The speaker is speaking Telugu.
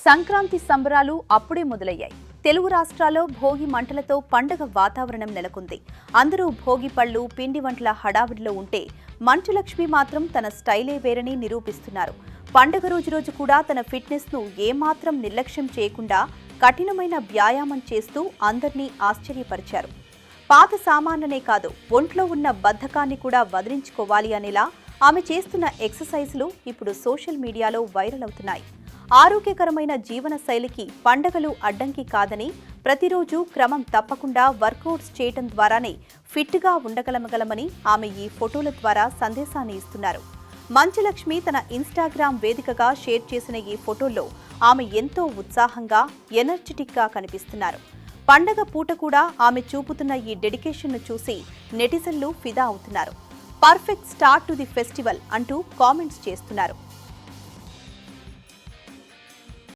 సంక్రాంతి సంబరాలు అప్పుడే మొదలయ్యాయి. తెలుగు రాష్ట్రాల్లో భోగి మంటలతో పండగ వాతావరణం నెలకొంది. అందరూ భోగి పళ్ళు, పిండి వంటల హడావిడిలో ఉంటే మంచులక్ష్మి మాత్రం తన స్టైలే వేరని నిరూపిస్తున్నారు. పండగ రోజు కూడా తన ఫిట్నెస్ ను ఏమాత్రం నిర్లక్ష్యం చేయకుండా కఠినమైన వ్యాయామం చేస్తూ అందర్నీ ఆశ్చర్యపరిచారు. పాత సామాన్లనే కాదు, ఒంట్లో ఉన్న బద్ధకాన్ని కూడా వదిలించుకోవాలి అనేలా ఆమె చేస్తున్న ఎక్సర్సైజులు ఇప్పుడు సోషల్ మీడియాలో వైరల్ అవుతున్నాయి. ఆరోగ్యకరమైన జీవన శైలికి పండగలు అడ్డంకి కాదని, ప్రతిరోజు క్రమం తప్పకుండా వర్కౌట్స్ చేయటం ద్వారానే ఫిట్గా ఉండగలమని ఆమె ఈ ఫోటోల ద్వారా సందేశాన్ని ఇస్తున్నారు. మంచులక్ష్మి తన ఇన్స్టాగ్రామ్ వేదికగా షేర్ చేసిన ఈ ఫోటోల్లో ఆమె ఎంతో ఉత్సాహంగా, ఎనర్జెటిక్గా కనిపిస్తున్నారు. పండగ పూట కూడా ఆమె చూపుతున్న ఈ డెడికేషన్ను చూసి నెటిజన్లు ఫిదా అవుతున్నారు. Perfect start to the festival అంటూ కామెంట్స్ చేస్తున్నారు.